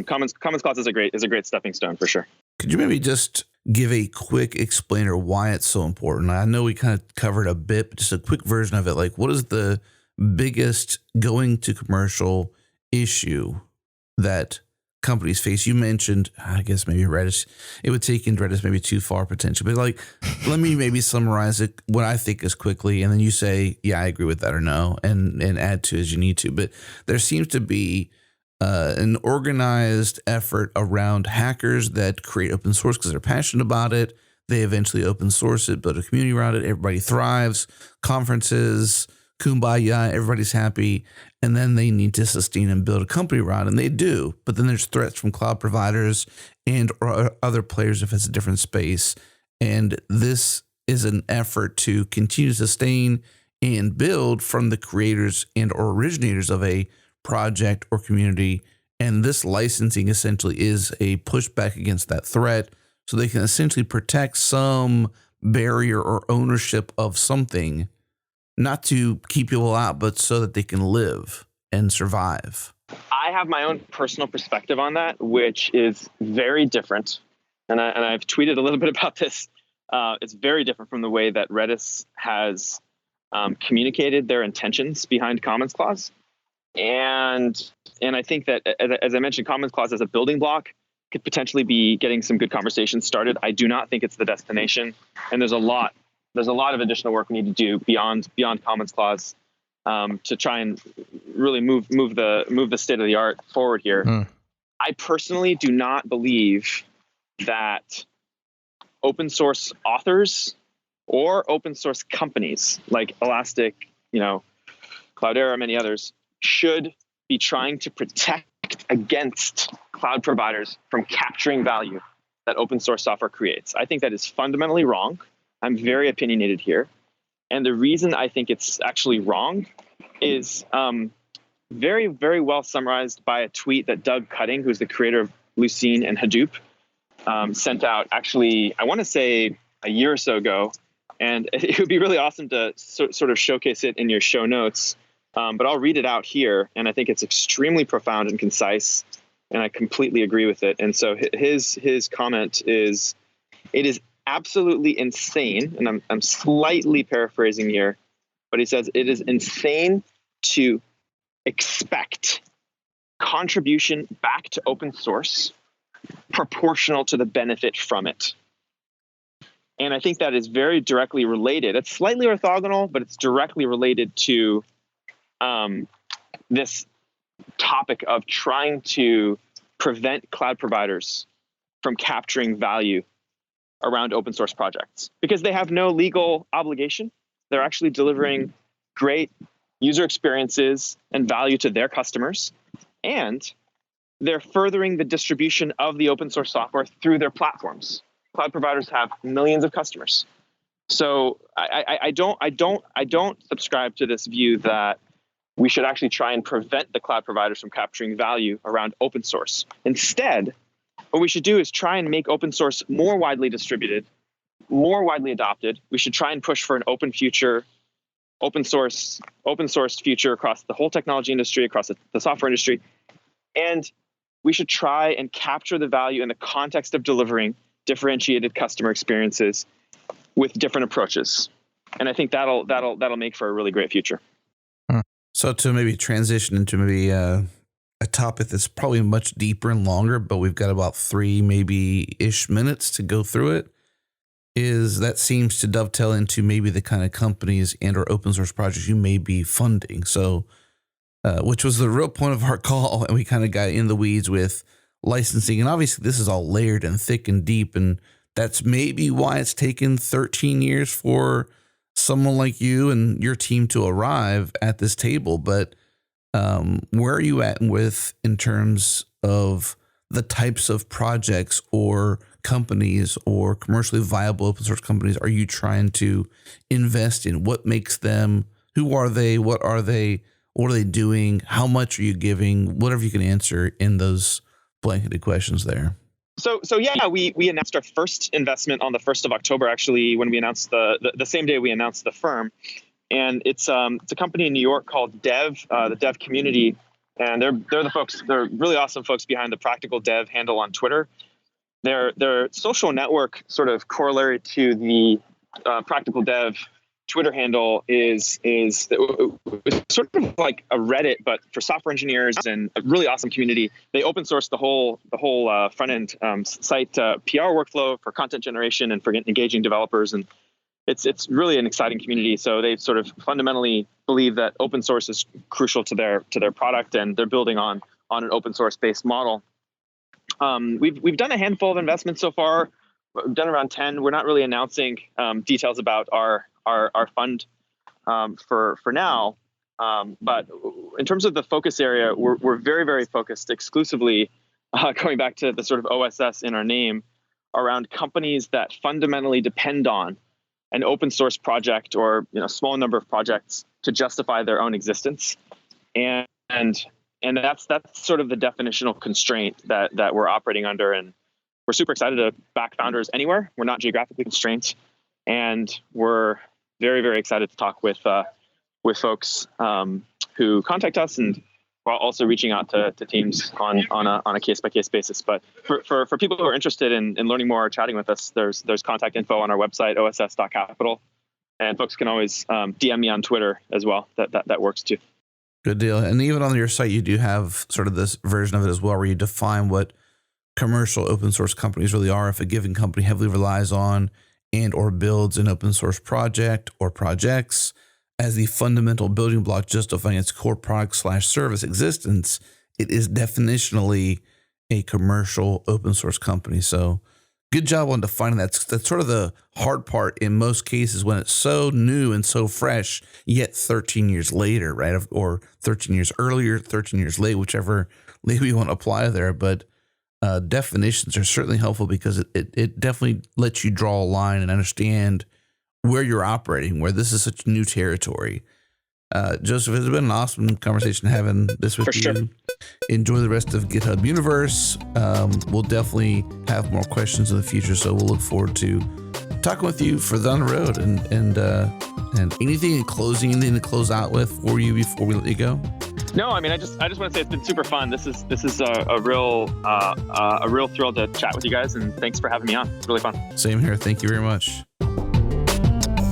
S4: Commons Clause is a great stepping stone for sure.
S1: Could you maybe just give a quick explainer why it's so important? I know we kind of covered a bit, but just a quick version of it. Like, what is the biggest going to commercial issue that companies face? You mentioned, I guess maybe Redis. It would take in Redis maybe too far potentially, but like, let me maybe summarize it what I think is quickly, and then you say, yeah, I agree with that or no, and add to as you need to. But there seems to be an organized effort around hackers that create open source because they're passionate about it. They eventually open source it, build a community around it. Everybody thrives. Conferences, kumbaya, everybody's happy. And then they need to sustain and build a company around it, and they do. But then there's threats from cloud providers and or other players if it's a different space. And this is an effort to continue to sustain and build from the creators and or originators of a project or community. And this licensing essentially is a pushback against that threat, so they can essentially protect some barrier or ownership of something, not to keep people out, but so that they can live and survive.
S4: I have my own personal perspective on that, which is very different. And I've tweeted a little bit about this. It's very different from the way that Redis has communicated their intentions behind Commons Clause. And I think that, as I mentioned, Commons Clause as a building block could potentially be getting some good conversations started. I do not think it's the destination, and there's a lot of additional work we need to do beyond Commons Clause to try and really move the state of the art forward here. I personally do not believe that open source authors or open source companies like Elastic, Cloudera, many others, should be trying to protect against cloud providers from capturing value that open source software creates. I think that is fundamentally wrong. I'm very opinionated here. And the reason I think it's actually wrong is very, very well summarized by a tweet that Doug Cutting, who's the creator of Lucene and Hadoop, sent out actually, I want to say a year or so ago. And it would be really awesome to sort of showcase it in your show notes. But I'll read it out here, and I think it's extremely profound and concise, and I completely agree with it. And so his comment is, it is absolutely insane, and I'm slightly paraphrasing here, but he says, it is insane to expect contribution back to open source proportional to the benefit from it. And I think that is very directly related. It's slightly orthogonal, but it's directly related to this topic of trying to prevent cloud providers from capturing value around open source projects because they have no legal obligation. They're actually delivering great user experiences and value to their customers, and they're furthering the distribution of the open source software through their platforms. Cloud providers have millions of customers. So I don't subscribe to this view that we should actually try and prevent the cloud providers from capturing value around open source. Instead, what we should do is try and make open source more widely distributed, more widely adopted. We should try and push for an open future, open source future across the whole technology industry, across the software industry. And we should try and capture the value in the context of delivering differentiated customer experiences with different approaches. And I think that'll make for a really great future.
S1: So to maybe transition into maybe a topic that's probably much deeper and longer, but we've got about 3 maybe-ish minutes to go through it, is that seems to dovetail into maybe the kind of companies and or open source projects you may be funding. So, which was the real point of our call, and we kind of got in the weeds with licensing. And obviously this is all layered and thick and deep, and that's maybe why it's taken 13 years for someone like you and your team to arrive at this table, but where are you at in terms of the types of projects or companies or commercially viable open source companies are you trying to invest in? What makes them? Who are they? What are they? What are they doing? How much are you giving? Whatever you can answer in those blanketed questions there.
S4: So yeah, we announced our first investment on the 1st of October, actually, when we announced the same day we announced the firm. And it's a company in New York called Dev, the Dev community. And they're the folks, they're really awesome folks behind the Practical Dev handle on Twitter. Their social network sort of corollary to the Practical Dev Twitter handle is sort of like a Reddit, but for software engineers, and a really awesome community. They open source the whole front end site PR workflow for content generation and for engaging developers, and it's really an exciting community. So they sort of fundamentally believe that open source is crucial to their product, and they're building on an open source based model. We've done a handful of investments so far. We've done around 10. We're not really announcing details about our fund for now, but in terms of the focus area, we're very, very focused exclusively, going back to the sort of OSS in our name, around companies that fundamentally depend on an open source project or small number of projects to justify their own existence, and that's sort of the definitional constraint that we're operating under. And we're super excited to back founders anywhere. We're not geographically constrained, and we're very, very excited to talk with folks who contact us, and while also reaching out to teams on a case by case basis. But for people who are interested in learning more or chatting with us, there's contact info on our website, oss.capital, and folks can always DM me on Twitter as well. That works too.
S1: Good deal. And even on your site, you do have sort of this version of it as well, where you define what commercial open source companies really are. If a given company heavily relies on and or builds an open source project or projects as the fundamental building block justifying its core product / service existence, it is definitionally a commercial open source company. So good job on defining that. That's sort of the hard part in most cases when it's so new and so fresh, yet 13 years later, right? Or 13 years earlier, 13 years late, whichever label you want to apply there. But definitions are certainly helpful because it definitely lets you draw a line and understand where you're operating, where this is such new territory. Joseph, it's been an awesome conversation having this with you. Sure. Enjoy the rest of GitHub Universe. We'll definitely have more questions in the future, so we'll look forward to talking with you further down the road. And anything in closing, anything to close out with for you before we let you go?
S4: No, I mean, I just want to say it's been super fun. This is a real thrill to chat with you guys, and thanks for having me on. It's really fun.
S1: Same here. Thank you very much.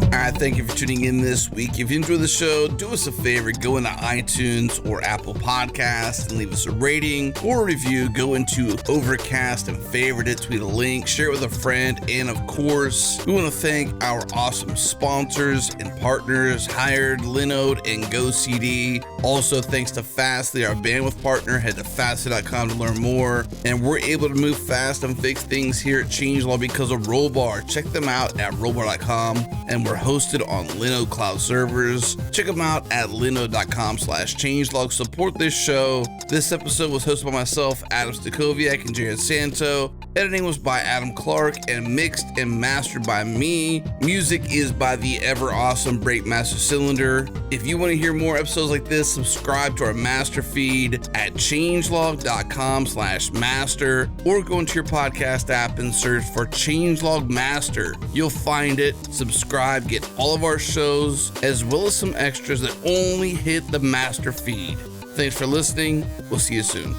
S1: All right, thank you for tuning in this week. If you enjoyed the show, do us a favor, go into iTunes or Apple Podcasts and leave us a rating or a review. Go into Overcast and favorite it, tweet a link, share it with a friend, and of course, we want to thank our awesome sponsors and partners, Hired, Linode, and GoCD. Also, thanks to Fastly, our bandwidth partner. Head to fastly.com to learn more. And we're able to move fast and fix things here at Changelog because of Rollbar. Check them out at rollbar.com, and we're hosted on Linode cloud servers. Check them out at linode.com/changelog. Support this show. This episode was hosted by myself, Adam Stacoviak, and Jared Santo. Editing was by Adam Clark and mixed and mastered by me. Music is by the ever awesome Breakmaster Cylinder. If you want to hear more episodes like this, subscribe to our master feed at changelog.com/master, or go into your podcast app and search for Changelog Master. You'll find it. Subscribe, get all of our shows, as well as some extras that only hit the master feed. Thanks for listening. We'll see you soon.